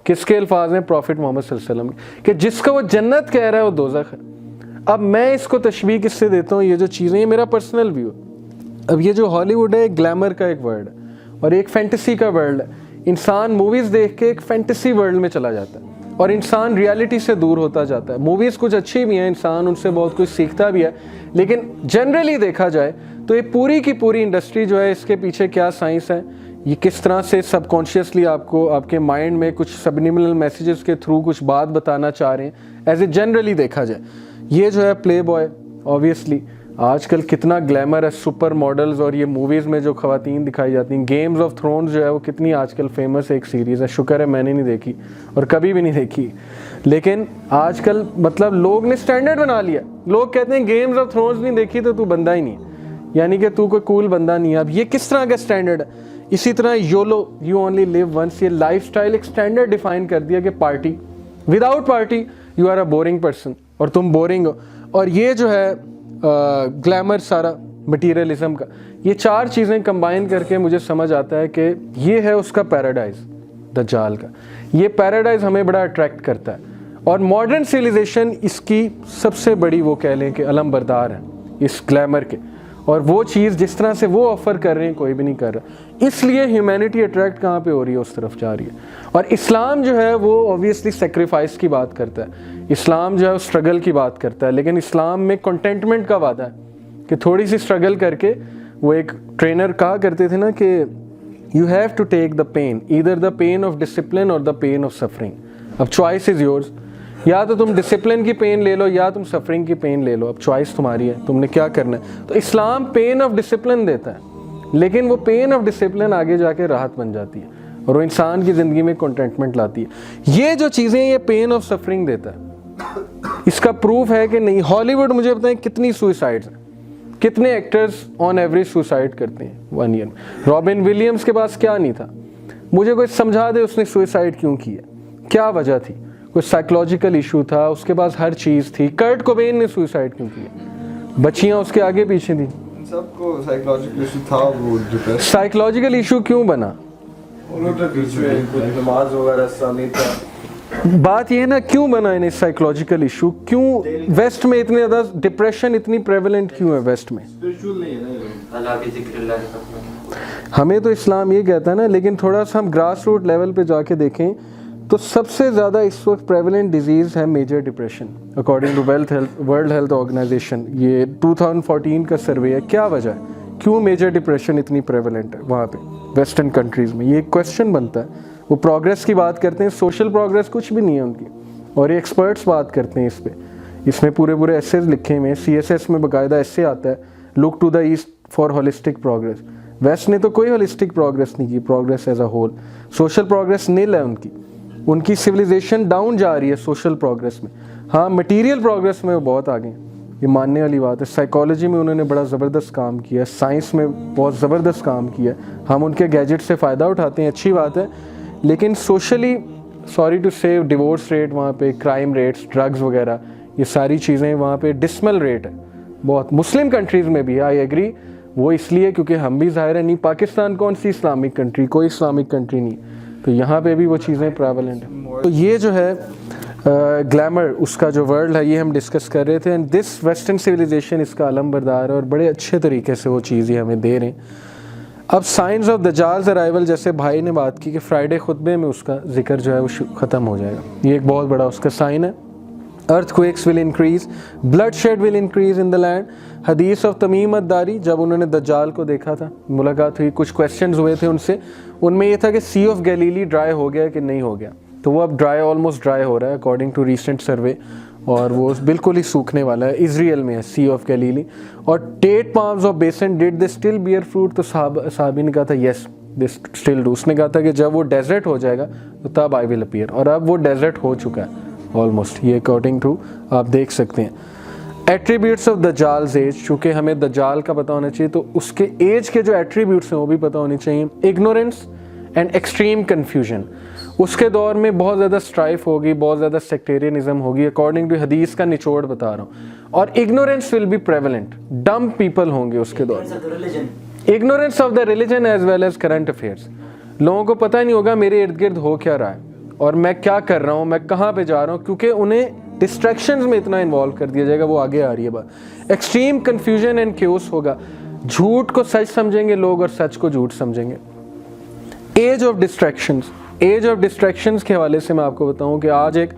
किसके अल्फाज हैं? प्रॉफिट मोहम्मद सल्लल्लाहु अलैहि वसल्लम कि जिसको वो जन्नत कह रहा है वो दोज़ख है। अब मैं इसको तशबीह किससे देता हूँ? ये जो चीज़ें, ये मेरा पर्सनल व्यू। अब ये जो हॉलीवुड है, ग्लैमर का एक वर्ल्ड है और एक फैंटेसी का वर्ल्ड है। इंसान मूवीज़ देख के एक फैंटेसी वर्ल्ड में चला जाता है और इंसान रियलिटी से दूर होता जाता है। मूवीज़ कुछ अच्छी भी हैं, इंसान उनसे बहुत कुछ सीखता भी है, लेकिन जनरली देखा जाए तो ये पूरी की पूरी इंडस्ट्री जो है, इसके पीछे क्या साइंस है, ये किस तरह से सबकॉन्शियसली आपको आपके माइंड में कुछ सबलिमिनल मैसेजेस के थ्रू कुछ बात बताना चाह रहे हैं, एज ए जनरली देखा जाए। ये जो है प्ले बॉय, ऑब्वियसली आजकल कितना ग्लैमर है, सुपर मॉडल्स, और ये मूवीज़ में जो ख़वातीन दिखाई जाती हैं। गेम्स ऑफ थ्रोन्स जो है वो कितनी आजकल फेमस एक सीरीज़ है, शुक्र है मैंने नहीं देखी और कभी भी नहीं देखी, लेकिन आजकल मतलब लोग ने स्टैंडर्ड बना लिया। लोग कहते हैं गेम्स ऑफ थ्रोन्स नहीं देखी तो तू बंदा ही नहीं है, यानी कि तू कोई कूल बंदा नहीं है। अब ये किस तरह का स्टैंडर्ड है? इसी तरह YOLO, you only live once, ये लाइफस्टाइल एक स्टैंडर्ड डिफाइन कर दिया कि party, without party you are a boring person, और तुम बोरिंग हो। और ये जो है ग्लैमर सारा मटीरियलिज्म का, ये चार चीज़ें कंबाइन करके मुझे समझ आता है कि ये है उसका पैराडाइज, दज्जाल का। ये पैराडाइज हमें बड़ा अट्रैक्ट करता है और मॉडर्न सिविलाइजेशन इसकी सबसे बड़ी वो कह लें कि अलमबरदार है इस ग्लैमर के, और वो चीज़ जिस तरह से वो ऑफ़र कर रहे हैं कोई भी नहीं कर रहा। इसलिए ह्यूमैनिटी अट्रैक्ट कहाँ पे हो रही है? उस तरफ जा रही है। और इस्लाम जो है वो ऑब्वियसली सेक्रीफाइस की बात करता है, इस्लाम जो है स्ट्रगल की बात करता है, लेकिन इस्लाम में कंटेंटमेंट का वादा है कि थोड़ी सी स्ट्रगल करके, वो एक ट्रेनर कहा करते थे ना कि you have to take the pain, either the pain of discipline or the pain of suffering. अब चॉइस इज़ योर्स, या तो तुम डिसिप्लिन की पेन ले लो या तुम सफरिंग की पेन ले लो, अब चॉइस तुम्हारी है, तुमने क्या करना है। तो इस्लाम पेन ऑफ डिसिप्लिन देता है, लेकिन वो पेन ऑफ डिसिप्लिन आगे जाके राहत बन जाती है और वो इंसान की ज़िंदगी में कंटेंटमेंट लाती है। ये जो चीज़ें, ये पेन ऑफ सफरिंग देता है। इसका प्रूफ है कि नहीं, हॉलीवुड मुझे बताएं कितनी सुसाइड्स हैं, कितने एक्टर्स ऑन एवरेज सुसाइड करते हैं 1 ईयर में। रॉबिन विलियम्स के पास क्या नहीं था, मुझे कोई समझा दे उसने सुसाइड क्यों किया, क्या वजह थी? कोई साइकोलॉजिकल इशू था, उसके पास हर चीज़ थी। कर्ट कोबेन ने सुसाइड क्यों किया? बच्चियां उसके आगे पीछे थी, सबको साइकोलॉजिकल इशू था। वो डिप्रेशन, साइकोलॉजिकल इशू क्यों बना? नमाज वगैरह नहीं था। बात ये ना, क्यों बना इन्हें साइकोलॉजिकल इशू? क्यों वेस्ट में इतने ज़्यादा डिप्रेशन इतनी प्रेवलेंट क्यों है वेस्ट में? हमें तो इस्लाम ये कहता है ना, लेकिन थोड़ा सा हम ग्रास रूट लेवल पे जाके देखें तो सबसे ज़्यादा इस वक्त प्रेवलेंट डिजीज़ है major depression, according to World Health Organization. ये 2014 का सर्वे है। क्या वजह है, क्यों मेजर डिप्रेशन इतनी प्रेवलेंट है वहाँ पे वेस्टर्न कंट्रीज़ में? ये क्वेश्चन बनता है। वो प्रोग्रेस की बात करते हैं, सोशल प्रोग्रेस कुछ भी नहीं है उनकी, और ये एक्सपर्ट्स बात करते हैं इस पे। इसमें पूरे एसेज लिखे हुए हैं, CSS में बाकायदा ऐसे आता है, look to the east for holistic progress. West ने तो कोई होलिस्टिक प्रोग्रेस नहीं की, progress as a whole. Social progress nil है उनकी सिविलाइजेशन डाउन जा रही है सोशल प्रोग्रेस में। हाँ, मटेरियल प्रोग्रेस में वो बहुत आगे हैं, ये मानने वाली बात है। साइकोलॉजी में उन्होंने बड़ा ज़बरदस्त काम किया है, साइंस में बहुत ज़बरदस्त काम किया है। हम उनके गैजेट से फ़ायदा उठाते हैं, अच्छी बात है, लेकिन सोशली, सॉरी टू से, डिवोर्स रेट वहाँ पे, क्राइम रेट्स, ड्रग्स वगैरह, ये सारी चीज़ें वहाँ पे डिसमल रेट है बहुत। मुस्लिम कंट्रीज़ में भी, आई एग्री, वो इसलिए क्योंकि हम भी ज़ाहिर है नहीं, पाकिस्तान कौन सी इस्लामिक कंट्री, कोई इस्लामिक कंट्री नहीं, तो यहाँ पे भी वो चीज़ें प्रेवलेंट हैं। तो ये जो है ग्लैमर, उसका जो वर्ल्ड है, ये हम डिस्कस कर रहे थे, एंड दिस वेस्टर्न सिविलाइजेशन इसका अलमबरदार है और बड़े अच्छे तरीके से वो चीज़ ये हमें दे रहे हैं। अब साइंस ऑफ दज्जाल्स अराइवल, जैसे भाई ने बात की कि फ्राइडे खुतबे में उसका जिक्र जो है वो ख़त्म हो जाएगा, ये एक बहुत बड़ा उसका साइन है। Earthquakes will increase, blood shed will increase in the land. हदीस ऑफ तमीम अद्दारी, जब उन्होंने दज्जाल को देखा था, मुलाकात हुई, कुछ क्वेश्चंस हुए थे उनसे, उनमें ये था कि सी ऑफ गलीली ड्राई हो गया कि नहीं हो गया, तो वो अब ड्राई, ऑलमोस्ट ड्राई हो रहा है अकॉर्डिंग टू रिसेंट सर्वे, और वो बिल्कुल ही सूखने वाला है। इजराइल में है सी ऑफ गलीली। और date palms of Bashan, did they still bear fruit? तो साहबी ने कहा था येस दे स्टिल डू। उसने कहा था कि जब वो डेजर्ट हो जाएगा तो तब आई विल अपीयर, और अब वो डेजर्ट हो चुका है ऑलमोस्ट, ये अकॉर्डिंग टू आप देख सकते हैं। एट्रीब्यूट्स ऑफ दज्जाल्स एज, चूँकि हमें दज्जाल का पता होना चाहिए तो उसके एज के जो एट्रीब्यूट्स हैं वो भी पता होने चाहिए। इग्नोरेंस एंड एक्सट्रीम कन्फ्यूजन, उसके दौर में बहुत ज़्यादा स्ट्राइफ होगी, बहुत ज़्यादा सेक्टेरियनिज्म होगी, अकॉर्डिंग टू हदीस का निचोड़ बता रहा हूँ। और ignorance will be prevalent, dumb people होंगे उसके दौर में। Ignorance of the religion as well as current affairs, लोगों को पता नहीं होगा मेरे इर्द गिर्द हो क्या रहा है, और मैं क्या कर रहा हूँ, मैं कहाँ पे जा रहा हूँ, क्योंकि उन्हें डिस्ट्रैक्शंस में इतना इन्वॉल्व कर दिया जाएगा। वो आगे आ रही है बात। एक्सट्रीम कन्फ्यूजन एंड क्यूस होगा, झूठ को सच समझेंगे लोग और सच को झूठ समझेंगे। एज ऑफ डिस्ट्रैक्शंस के हवाले से मैं आपको बताऊं कि आज एक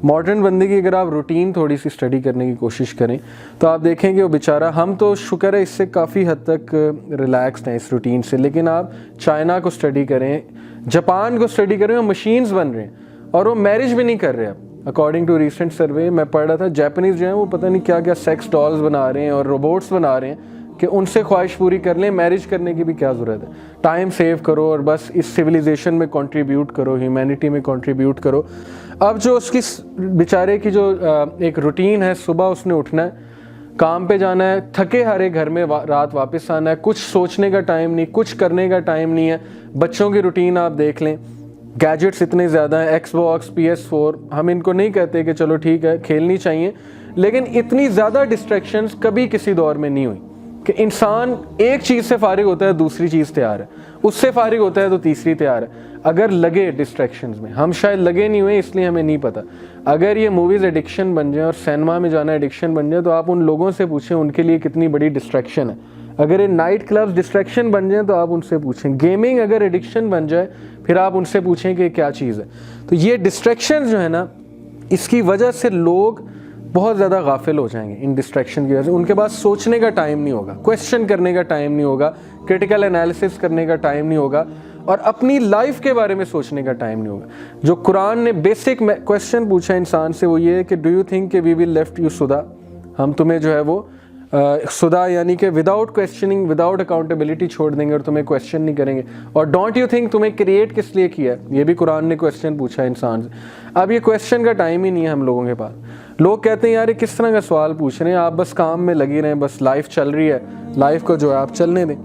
मॉडर्न बंदे की अगर आप रूटीन थोड़ी सी स्टडी करने की कोशिश करें तो आप देखेंगे वो बेचारा, हम तो शुक्र है इससे काफ़ी हद तक रिलैक्सड हैं इस रूटीन से, लेकिन आप चाइना को स्टडी करें, जापान को स्टडी करें, वो मशीन्स बन रहे हैं और वो मैरिज भी नहीं कर रहे अब। अकॉर्डिंग टू रिसेंट सर्वे मैं पढ़ रहा था, जापानीज़ जो हैं वो पता नहीं क्या क्या सेक्स डॉल्स बना रहे हैं और रोबोट्स बना रहे हैं कि उनसे ख्वाहिश पूरी कर लें। मैरिज करने की भी क्या ज़रूरत है, टाइम सेव करो और बस इस सिविलाइजेशन में कंट्रीब्यूट करो, ह्यूमैनिटी में कंट्रीब्यूट करो। अब जो उसकी बेचारे की जो एक रूटीन है, सुबह उसने उठना है, काम पे जाना है, थके हारे घर में रात वापस आना है, कुछ सोचने का टाइम नहीं, कुछ करने का टाइम नहीं है। बच्चों की रूटीन आप देख लें, गैजेट्स इतने ज़्यादा हैं, एक्सबॉक्स, PS4, हम इनको नहीं कहते कि चलो ठीक है खेलनी चाहिए, लेकिन इतनी ज़्यादा डिस्ट्रैक्शंस कभी किसी दौर में नहीं हुई कि इंसान एक चीज़ से फारिग होता है दूसरी चीज़ तैयार है, उससे फारिग होता है तो तीसरी तैयार है। अगर लगे डिस्ट्रैक्शंस में, हम शायद लगे नहीं हुए इसलिए हमें नहीं पता। अगर ये मूवीज़ एडिक्शन बन जाए और सिनेमा में जाना एडिक्शन बन जाए तो आप उन लोगों से पूछें उनके लिए कितनी बड़ी डिस्ट्रैक्शन है। अगर ये नाइट क्लब्स डिस्ट्रैक्शन बन जाए तो आप उनसे पूछें। गेमिंग अगर एडिक्शन बन जाए फिर आप उनसे पूछें कि क्या चीज़ है। तो ये डिस्ट्रैक्शन जो है ना, इसकी वजह से लोग बहुत ज़्यादा गाफिल हो जाएंगे इन डिस्ट्रैक्शन की वजह से। उनके पास सोचने का टाइम नहीं होगा, क्वेश्चन करने का टाइम नहीं होगा, क्रिटिकल एनालिसिस करने का टाइम नहीं होगा और अपनी लाइफ के बारे में सोचने का टाइम नहीं होगा। जो कुरान ने बेसिक क्वेश्चन पूछा इंसान से वो ये है कि डू यू थिंक कि वी विल लेफ्ट यू सुदा, हम तुम्हें जो है वो सुदा यानी कि विदाउट क्वेश्चनिंग, विदाउट अकाउंटेबिलिटी छोड़ देंगे और तुम्हें क्वेश्चन नहीं करेंगे। और डोंट यू थिंक तुम्हें क्रिएट किस लिए किया है, ये भी कुरान ने क्वेश्चन पूछा इंसान से। अब ये क्वेश्चन का टाइम ही नहीं है हम लोगों के पास। लोग कहते हैं यार ये किस तरह का सवाल पूछ रहे हैं, आप बस काम में लगे रहें, बस लाइफ चल रही है, लाइफ को जो है आप चलने दें।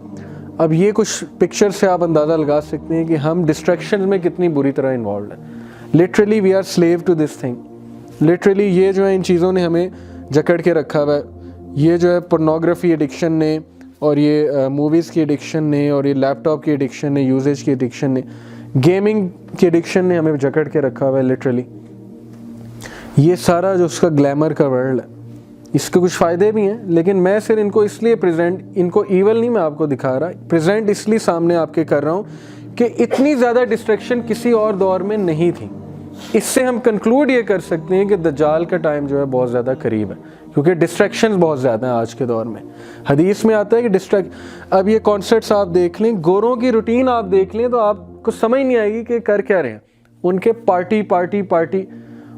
अब ये कुछ पिक्चर से आप अंदाज़ा लगा सकते हैं कि हम डिस्ट्रैक्शन में कितनी बुरी तरह इन्वॉल्व हैं। Literally we are slave to this thing. Literally ये जो है इन चीज़ों ने हमें जकड़ के रखा हुआ है। ये जो है पोर्नोग्राफी एडिक्शन ने और ये मूवीज़ की एडिक्शन ने और ये लैपटॉप की एडिक्शन ने, यूजेज की एडिक्शन ने, गेमिंग की एडिक्शन ने हमें जकड़ के रखा हुआ है लिटरली। ये सारा जो उसका ग्लैमर का वर्ल्ड है, इसके कुछ फ़ायदे भी हैं, लेकिन मैं सिर्फ इनको इसलिए प्रेजेंट, इनको ईवल नहीं मैं आपको दिखा रहा, प्रेजेंट इसलिए सामने आपके कर रहा हूँ कि इतनी ज़्यादा डिस्ट्रैक्शन किसी और दौर में नहीं थी। इससे हम कंक्लूड ये कर सकते हैं कि दज्जाल का टाइम जो है बहुत ज़्यादा करीब है, क्योंकि डिस्ट्रैक्शंस बहुत ज़्यादा हैं आज के दौर में। हदीस में आता है कि अब ये कॉन्सर्ट्स आप देख लें, गोरों की रूटीन आप देख लें तो आपको समझ नहीं आएगी कि कर क्या रहे हैं। उनके पार्टी पार्टी पार्टी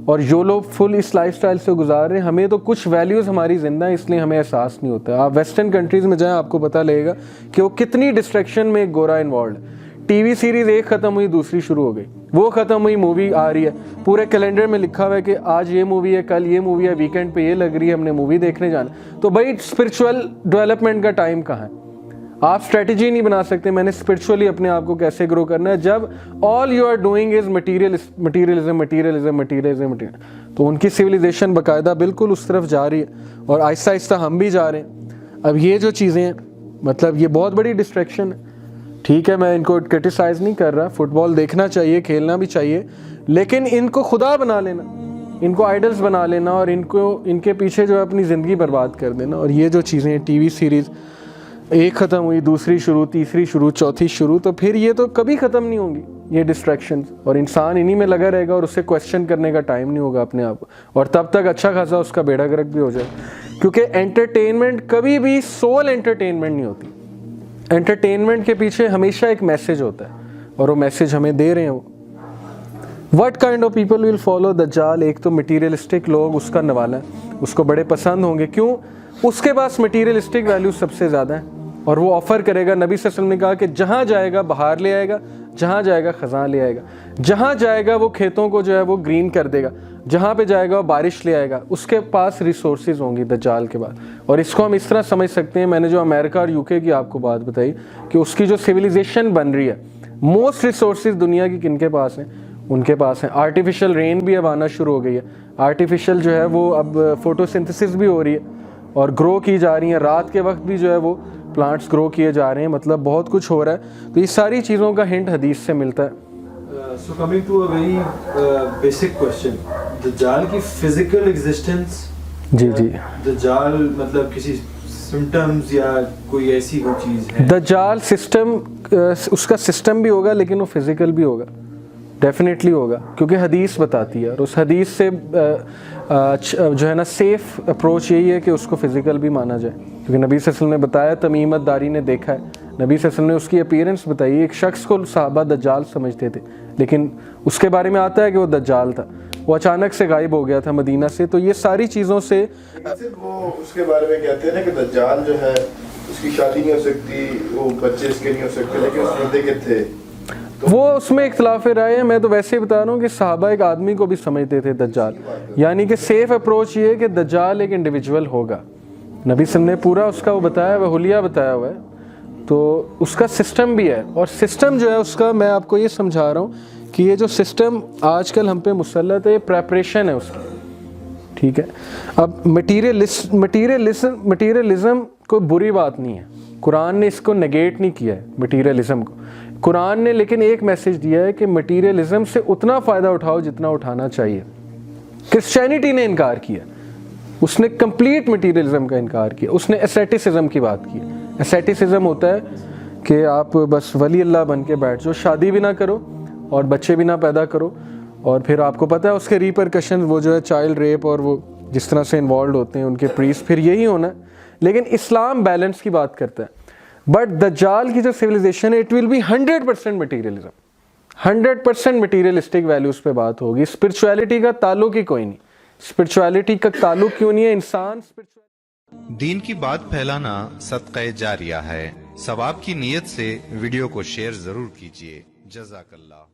और जो लोग फुल इस लाइफस्टाइल से गुजार रहे हैं। हमें तो कुछ वैल्यूज़ हमारी ज़िंदा है इसलिए हमें एहसास नहीं होता। आप वेस्टर्न कंट्रीज़ में जाएँ आपको पता लगेगा कि वो कितनी डिस्ट्रैक्शन में एक गोरा इन्वॉल्व है। टीवी सीरीज़ एक ख़त्म हुई दूसरी शुरू हो गई, वो ख़त्म हुई मूवी आ रही है, पूरे कैलेंडर में लिखा हुआ है कि आज ये मूवी है, कल ये मूवी है, वीकेंड पे ये लग रही है, हमने मूवी देखने जाना। तो भाई स्पिरिचुअल डेवलपमेंट का टाइम कहाँ है? आप स्ट्रेटजी नहीं बना सकते मैंने स्पिरिचुअली अपने आप को कैसे ग्रो करना है, जब all you are doing is materialism. तो उनकी सिविलाइजेशन बाकायदा बिल्कुल उस तरफ जा रही है और आहिस्ता आहिस्ता हम भी जा रहे हैं। अब ये जो चीज़ें हैं, मतलब ये बहुत बड़ी डिस्ट्रैक्शन है। ठीक है, मैं इनको क्रिटिसाइज़ नहीं कर रहा, फुटबॉल देखना चाहिए, खेलना भी चाहिए, लेकिन इनको खुदा बना लेना, इनको आइडल्स बना लेना और इनके पीछे जो है अपनी ज़िंदगी बर्बाद कर देना। और ये जो चीज़ें टीवी सीरीज़ एक ख़त्म हुई दूसरी शुरू, तीसरी शुरू, चौथी शुरू, तो फिर ये तो कभी ख़त्म नहीं होंगी ये डिस्ट्रैक्शंस, और इंसान इन्हीं में लगा रहेगा और उससे क्वेश्चन करने का टाइम नहीं होगा अपने आप को, और तब तक अच्छा खासा उसका बेड़ा गर्क भी हो जाए। क्योंकि एंटरटेनमेंट कभी भी सोल एंटरटेनमेंट नहीं होती। एंटरटेनमेंट के पीछे हमेशा एक मैसेज होता है और वो मैसेज हमें दे रहे हैं वो। What kind of people will follow दज्जाल? एक तो मटीरियलिस्टिक लोग उसका नवाला है, उसको बड़े पसंद होंगे। क्यों? उसके पास मटीरियलिस्टिक वैल्यू सबसे ज़्यादा है और वो ऑफ़र करेगा। नबी सल्लल्लाहु अलैहि वसल्लम ने कहा कि जहाँ जाएगा बहार ले आएगा, जहाँ जाएगा ख़ज़ां ले आएगा, जहाँ जाएगा वो खेतों को जो है वो ग्रीन कर देगा, जहाँ पे जाएगा वो बारिश ले आएगा। उसके पास रिसोर्सेज होंगी दज्जाल के बाद। और इसको हम इस तरह समझ सकते हैं, मैंने जो अमेरिका और यूके की आपको बात बताई कि उसकी जो सिविलाइजेशन बन रही है, मोस्ट रिसोर्सेज दुनिया की किनके पास हैं? उनके पास हैं। आर्टिफिशियल रेन भी अब आना शुरू हो गई है, आर्टिफिशियल जो है वो अब फोटोसिंथेसिस भी हो रही है और ग्रो की जा रही है। रात के वक्त भी जो है वो प्लांट्स ग्रो किए जा रहे हैं, मतलब बहुत कुछ हो रहा है। तो ये सारी चीज़ों का हिंट हदीस से मिलता है। So coming to a very basic question, दज्जाल की physical existence, जी जी, दज्जाल मतलब किसी symptoms या कोई ऐसी कोई चीज़ है? दज्जाल सिस्टम, उसका सिस्टम भी होगा लेकिन वो फिजिकल भी होगा, डेफिनेटली होगा, क्योंकि हदीस बताती है और उस हदीस से जो है ना सेफ अप्रोच यही है कि उसको फिजिकल भी माना जाए, क्योंकि नबी सल्लल्लाहु अलैहि वसल्लम ने बताया, तमीमत दारी ने देखा है, नबी सल्लल्लाहु अलैहि वसल्लम ने उसकी अपीयरेंस बताई, एक शख्स को सहाबा दज्जाल समझते थे, लेकिन उसके बारे में आता है कि वो दज्जाल था, वो अचानक से गायब हो गया था मदीना से। तो ये सारी चीज़ों से सिर्फ वो उसके बारे में कहते हैं ना कि दज्जाल जो है उसकी शादी नहीं हो सकती, वो बच्चे इसके नहीं हो सकते, लेकिन उस बंदे के थे, वो उसमें इख्तलाफ राय है। मैं तो वैसे ही बता रहा हूँ कि सहाबा एक आदमी को भी समझते थे दज्जाल, यानी कि सेफ अप्रोच ये है कि दज्जाल एक इंडिविजुअल होगा। नबी सल्लल्लाहु अलैहि वसल्लम ने पूरा उसका वो बताया हुआ, हुलिया बताया हुआ है, तो उसका सिस्टम भी है। और सिस्टम जो है उसका, मैं आपको ये समझा रहा हूँ कि ये जो सिस्टम आजकल हम पे मुसल्लत है, ये प्रेपरेशन है उसकी, ठीक है। अब मटीरियलिज्म कोई बुरी बात नहीं है, कुरान ने इसको नेगेट नहीं किया है मटीरियलिज्म को। कुरान ने लेकिन एक मैसेज दिया है कि मटीरियलिज्म से उतना फ़ायदा उठाओ जितना उठाना चाहिए। क्रिश्चियनिटी ने इनकार किया, उसने कंप्लीट मटीरियलिज्म का इनकार किया, उसने एसेटिसिज्म की बात की। एसेटिसिज्म होता है कि आप बस वली अल्लाह बन के बैठ जाओ, शादी भी ना करो और बच्चे भी ना पैदा करो, और फिर आपको पता है उसके रिपरकशन, वो जो है चाइल्ड रेप और वो जिस तरह से इन्वॉल्व होते हैं उनके प्रीस्ट, फिर यही होना है। लेकिन इस्लाम बैलेंस की बात करता है। बट दज्जाल की जो सिविलाइजेशन है, it will be 100% materialism, 100% materialistic values पे बात होगी। स्पिरिचुअलिटी का ताल्लुक ही कोई नहीं। स्पिरिचुअलिटी का ताल्लुक क्यों नहीं है? इंसान दीन की बात फैलाना सदक़े जारिया है। सवाब की नीयत से वीडियो को शेयर जरूर कीजिए। जज़ाकल्लाह।